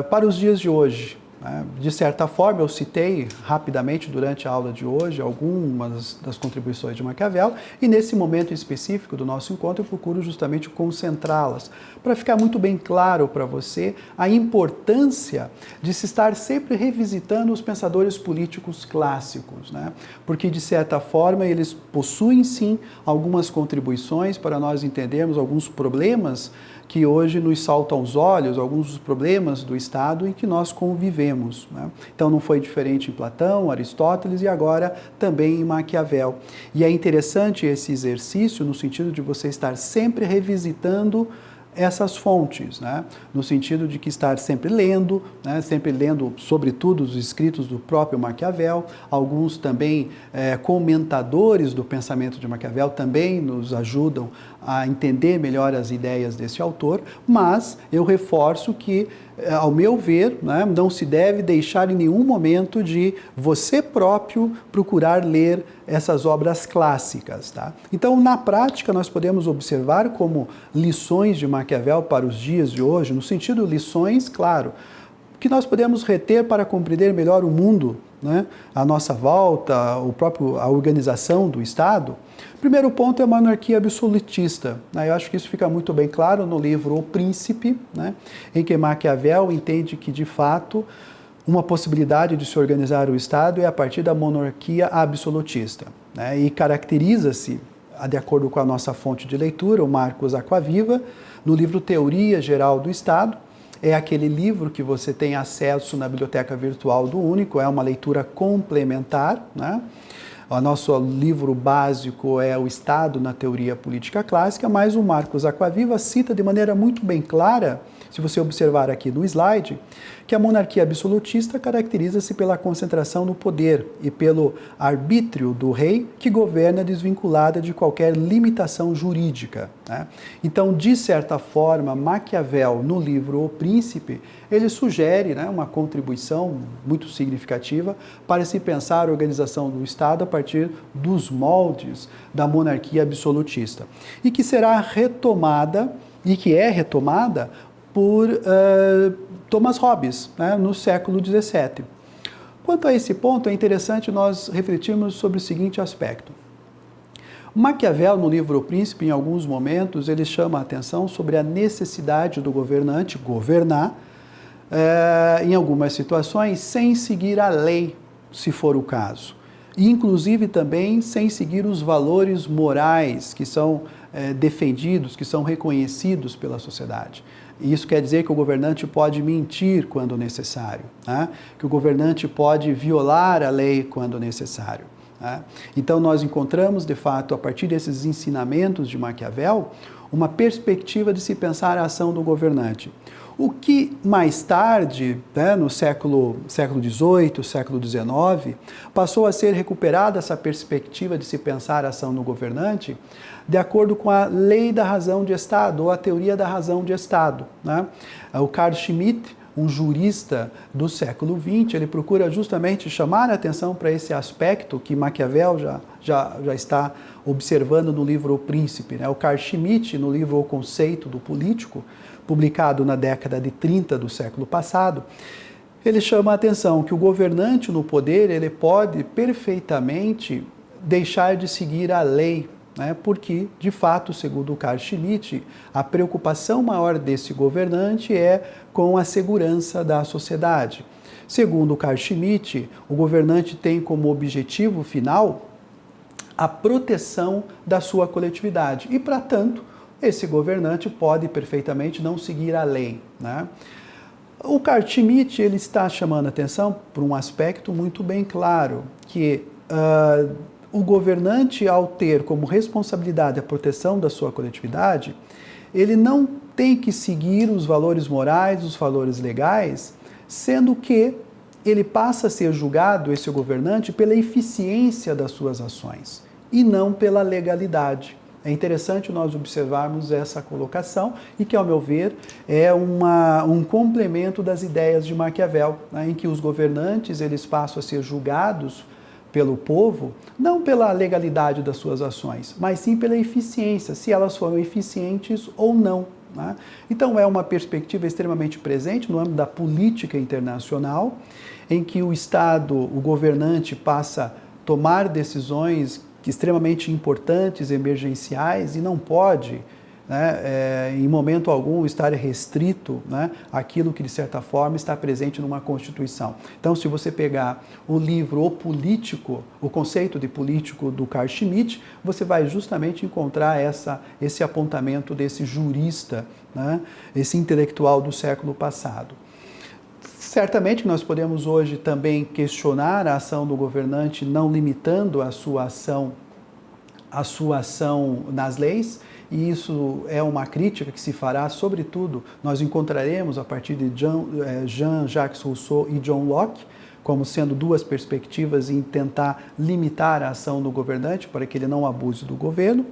para os dias de hoje. De certa forma, eu citei rapidamente durante a aula de hoje algumas das contribuições de Maquiavel e nesse momento específico do nosso encontro eu procuro justamente concentrá-las para ficar muito bem claro para você a importância de se estar sempre revisitando os pensadores políticos clássicos, né? Porque de certa forma eles possuem sim algumas contribuições para nós entendermos alguns problemas que hoje nos saltam aos olhos, alguns dos problemas do Estado em que nós convivemos, né? Então não foi diferente em Platão, Aristóteles e agora também em Maquiavel. E é interessante esse exercício no sentido de você estar sempre revisitando essas fontes, né? No sentido de que estar sempre lendo, né? Sempre lendo, sobretudo, os escritos do próprio Maquiavel, alguns também comentadores do pensamento de Maquiavel também nos ajudam a entender melhor as ideias desse autor, mas eu reforço que, ao meu ver, né, não se deve deixar em nenhum momento de você próprio procurar ler essas obras clássicas, tá? Então, na prática, nós podemos observar como lições de Maquiavel para os dias de hoje, no sentido lições, claro, que nós podemos reter para compreender melhor o mundo, né, à nossa volta, a organização do Estado. O primeiro ponto é a monarquia absolutista, né? Eu acho que isso fica muito bem claro no livro O Príncipe, né, em que Maquiavel entende que, de fato, uma possibilidade de se organizar o Estado é a partir da monarquia absolutista, né, e caracteriza-se, de acordo com a nossa fonte de leitura, o Marcos Acquaviva, no livro Teoria Geral do Estado. É aquele livro que você tem acesso na biblioteca virtual do Único, é uma leitura complementar, né? O nosso livro básico é O Estado na Teoria Política Clássica, mas o Marcos Acquaviva cita de maneira muito bem clara, se você observar aqui no slide, que a monarquia absolutista caracteriza-se pela concentração no poder e pelo arbítrio do rei que governa desvinculada de qualquer limitação jurídica, né? Então, de certa forma, Maquiavel, no livro O Príncipe, ele sugere, né, uma contribuição muito significativa para se pensar a organização do Estado a partir dos moldes da monarquia absolutista e que será retomada, e que é retomada por Thomas Hobbes, né, no século XVII. Quanto a esse ponto, é interessante nós refletirmos sobre o seguinte aspecto. Maquiavel, no livro O Príncipe, em alguns momentos, ele chama a atenção sobre a necessidade do governante governar, em algumas situações, sem seguir a lei, se for o caso. E, inclusive, também sem seguir os valores morais que são defendidos, que são reconhecidos pela sociedade. E isso quer dizer que o governante pode mentir quando necessário, né? Que o governante pode violar a lei quando necessário. Né? Então, nós encontramos, de fato, a partir desses ensinamentos de Maquiavel, uma perspectiva de se pensar a ação do governante. O que mais tarde, né, no século XVIII, século XIX, passou a ser recuperada essa perspectiva de se pensar a ação do governante de acordo com a lei da razão de Estado, ou a teoria da razão de Estado. Né? O Carl Schmitt, um jurista do século XX, ele procura justamente chamar a atenção para esse aspecto que Maquiavel já está observando no livro O Príncipe. Né? O Carl Schmitt, no livro O Conceito do Político, publicado na década de 30 do século passado, ele chama a atenção que o governante no poder ele pode perfeitamente deixar de seguir a lei, né? Porque, de fato, segundo o Carl Schmitt, a preocupação maior desse governante é com a segurança da sociedade. Segundo o Carl Schmitt, o governante tem como objetivo final a proteção da sua coletividade e, para tanto, esse governante pode perfeitamente não seguir a lei. Né? O Carl Schmitt ele está chamando a atenção para um aspecto muito bem claro, que o governante, ao ter como responsabilidade a proteção da sua coletividade, ele não tem que seguir os valores morais, os valores legais, sendo que ele passa a ser julgado, esse governante, pela eficiência das suas ações e não pela legalidade. É interessante nós observarmos essa colocação e que, ao meu ver, é um complemento das ideias de Maquiavel, né, em que os governantes eles passam a ser julgados pelo povo, não pela legalidade das suas ações, mas sim pela eficiência, se elas foram eficientes ou não. Né? Então, é uma perspectiva extremamente presente no âmbito da política internacional, em que o Estado, o governante, passa a tomar decisões extremamente importantes, emergenciais, e não pode, né, em momento algum, estar restrito, né, àquilo que, de certa forma, está presente numa Constituição. Então, se você pegar o livro O Político, o conceito de político do Carl Schmitt, você vai justamente encontrar esse apontamento desse jurista, né, esse intelectual do século passado. Certamente nós podemos hoje também questionar a ação do governante, não limitando a sua ação nas leis, e isso é uma crítica que se fará, sobretudo, nós encontraremos a partir de Jean-Jacques Rousseau e John Locke, como sendo duas perspectivas em tentar limitar a ação do governante para que ele não abuse do governo,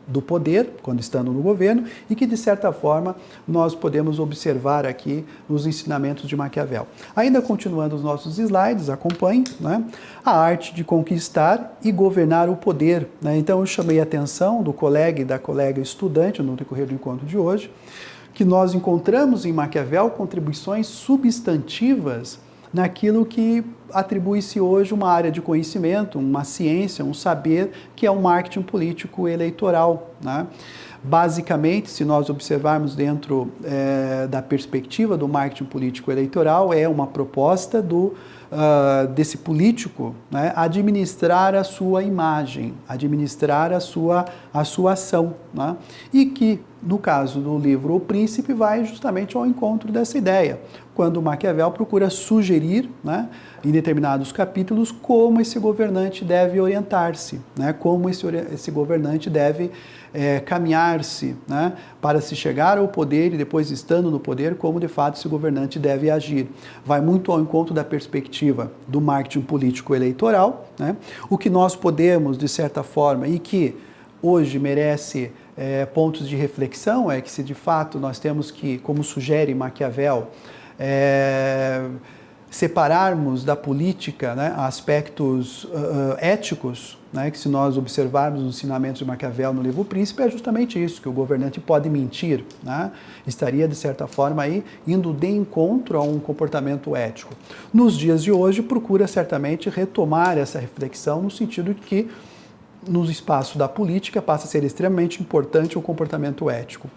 do poder, quando estando no governo, e que, de certa forma, nós podemos observar aqui nos ensinamentos de Maquiavel. Ainda continuando os nossos slides, acompanhe, né? A arte de conquistar e governar o poder. Né? Então, eu chamei a atenção do colega e da colega estudante no decorrer do encontro de hoje, que nós encontramos em Maquiavel contribuições substantivas naquilo que atribui-se hoje uma área de conhecimento, uma ciência, um saber, que é o marketing político eleitoral. Né? Basicamente, se nós observarmos dentro da perspectiva do marketing político eleitoral, é uma proposta desse político, né, administrar a sua imagem, administrar a sua ação. Né? E que, no caso do livro O Príncipe, vai justamente ao encontro dessa ideia, quando Maquiavel procura sugerir, né, em determinados capítulos, como esse governante deve orientar-se, né, como esse governante deve caminhar-se, né, para se chegar ao poder e depois, estando no poder, como de fato esse governante deve agir. Vai muito ao encontro da perspectiva do marketing político eleitoral, né, o que nós podemos, de certa forma, e que hoje merece pontos de reflexão, é que se de fato nós temos que, como sugere Maquiavel, separarmos da política, né, aspectos éticos, né, que se nós observarmos os ensinamentos de Maquiavel no livro O Príncipe, é justamente isso, que o governante pode mentir, né, estaria, de certa forma, aí, indo de encontro a um comportamento ético. Nos dias de hoje, procura certamente retomar essa reflexão no sentido de que, no espaço da política, passa a ser extremamente importante o comportamento ético.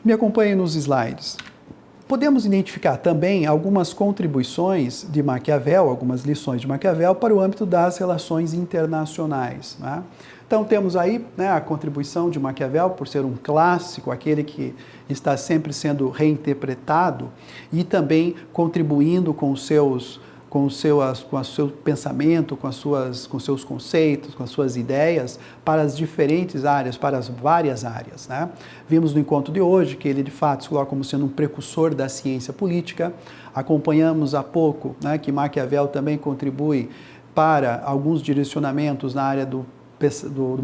Me acompanhem nos slides. Podemos identificar também algumas contribuições de Maquiavel, algumas lições de Maquiavel para o âmbito das relações internacionais, né? Então temos aí, né, a contribuição de Maquiavel por ser um clássico, aquele que está sempre sendo reinterpretado e também contribuindo com o seu pensamento, com seus conceitos, com as suas ideias para as diferentes áreas, para as várias áreas, né? Vimos no encontro de hoje que ele de fato se coloca como sendo um precursor da ciência política. Acompanhamos há pouco, né, que Maquiavel também contribui para alguns direcionamentos na área do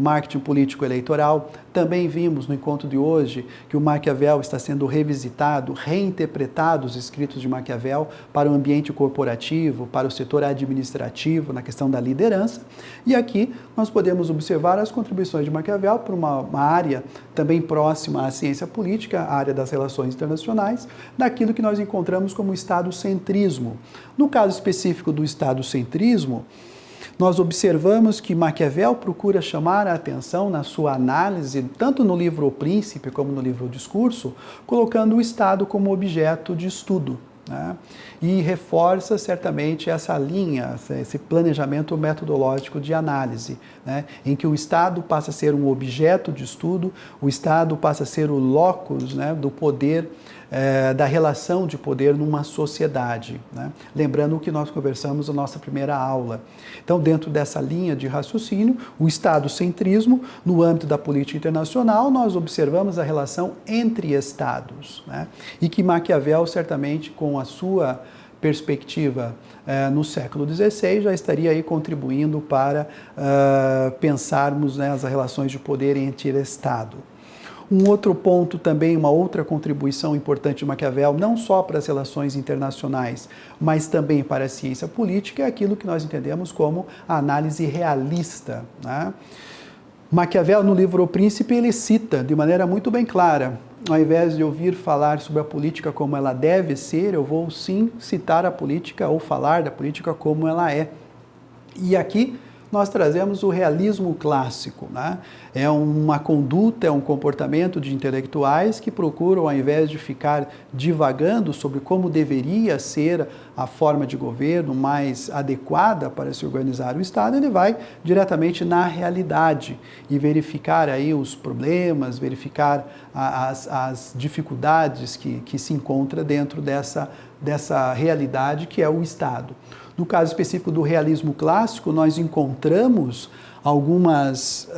marketing político eleitoral. Também vimos no encontro de hoje que o Maquiavel está sendo revisitado, reinterpretado os escritos de Maquiavel para o ambiente corporativo, para o setor administrativo, na questão da liderança. E aqui nós podemos observar as contribuições de Maquiavel para uma área também próxima à ciência política, a área das relações internacionais, daquilo que nós encontramos como estadocentrismo. No caso específico do estadocentrismo, nós observamos que Maquiavel procura chamar a atenção na sua análise, tanto no livro O Príncipe como no livro O Discurso, colocando o Estado como objeto de estudo, né? E reforça certamente essa linha, esse planejamento metodológico de análise, né? Em que o Estado passa a ser um objeto de estudo, o Estado passa a ser o locus, né, do poder, da relação de poder numa sociedade, né? Lembrando o que nós conversamos na nossa primeira aula. Então, dentro dessa linha de raciocínio, o estadocentrismo, no âmbito da política internacional, nós observamos a relação entre Estados, né? E que Maquiavel, certamente, com a sua perspectiva no século XVI, já estaria aí contribuindo para pensarmos, né, as relações de poder entre Estado. Um outro ponto também, uma outra contribuição importante de Maquiavel, não só para as relações internacionais, mas também para a ciência política, é aquilo que nós entendemos como a análise realista, né? Maquiavel, no livro O Príncipe, ele cita de maneira muito bem clara: ao invés de ouvir falar sobre a política como ela deve ser, eu vou sim citar a política ou falar da política como ela é. E aqui nós trazemos o realismo clássico, né? É uma conduta, é um comportamento de intelectuais que procuram, ao invés de ficar divagando sobre como deveria ser a forma de governo mais adequada para se organizar o Estado, ele vai diretamente na realidade e verificar aí os problemas, verificar as dificuldades que se encontra dentro dessa realidade que é o Estado. No caso específico do realismo clássico, nós encontramos algumas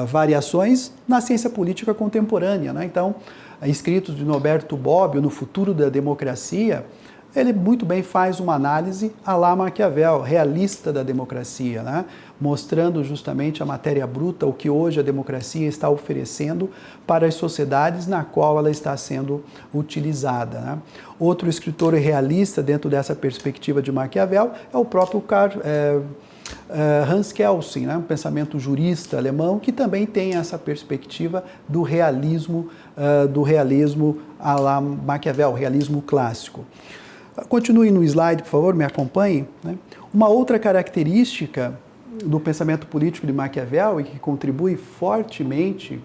variações na ciência política contemporânea, né? Então, escritos de Norberto Bobbio, No Futuro da Democracia, ele muito bem faz uma análise à la Maquiavel, realista da democracia, né? Mostrando justamente a matéria bruta, o que hoje a democracia está oferecendo para as sociedades na qual ela está sendo utilizada, né? Outro escritor realista dentro dessa perspectiva de Maquiavel é o próprio Hans Kelsen, né? Um pensamento jurista alemão que também tem essa perspectiva do realismo à la Maquiavel, realismo clássico. Continue no slide, por favor, me acompanhe, né? Uma outra característica do pensamento político de Maquiavel e que contribui fortemente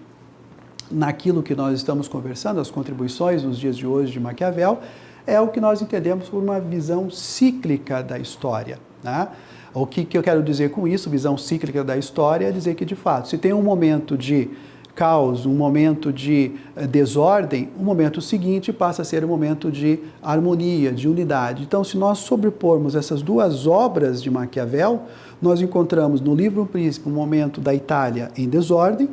naquilo que nós estamos conversando, as contribuições nos dias de hoje de Maquiavel, é o que nós entendemos por uma visão cíclica da história, né? O que eu quero dizer com isso, visão cíclica da história, é dizer que, de fato, se tem um momento de caos, um momento de desordem, o momento seguinte passa a ser um momento de harmonia, de unidade. Então, se nós sobrepormos essas duas obras de Maquiavel, nós encontramos no livro O Príncipe um momento da Itália em desordem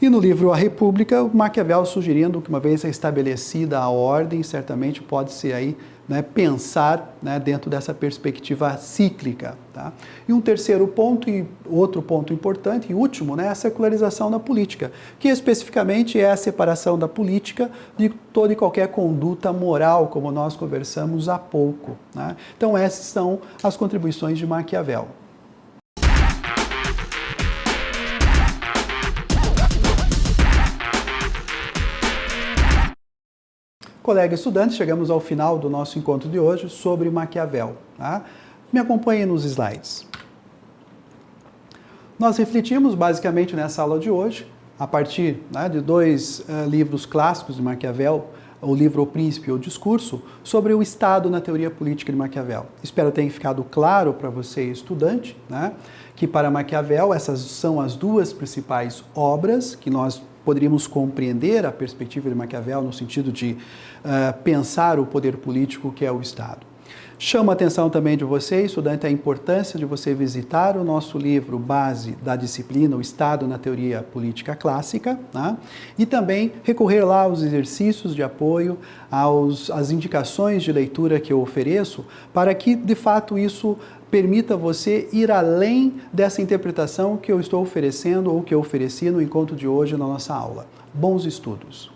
E no livro A República, Maquiavel sugerindo que, uma vez estabelecida a ordem, certamente pode-se aí, né, pensar, né, dentro dessa perspectiva cíclica. Tá? E um terceiro ponto, e outro ponto importante e último, né, é a secularização da política, que especificamente é a separação da política de toda e qualquer conduta moral, como nós conversamos há pouco. Né? Então essas são as contribuições de Maquiavel. Colega estudante, chegamos ao final do nosso encontro de hoje sobre Maquiavel. Tá? Me acompanhe nos slides. Nós refletimos basicamente nessa aula de hoje, a partir, né, de dois livros clássicos de Maquiavel, o livro O Príncipe e o Discurso, sobre o Estado na teoria política de Maquiavel. Espero tenha ficado claro para você, estudante, né, que para Maquiavel essas são as duas principais obras que nós poderíamos compreender a perspectiva de Maquiavel no sentido de pensar o poder político que é o Estado. Chamo a atenção também de você, estudante, a importância de você visitar o nosso livro base da disciplina, o Estado na Teoria Política Clássica, né? E também recorrer lá aos exercícios de apoio, às indicações de leitura que eu ofereço, para que, de fato, isso permita você ir além dessa interpretação que eu estou oferecendo ou que eu ofereci no encontro de hoje na nossa aula. Bons estudos!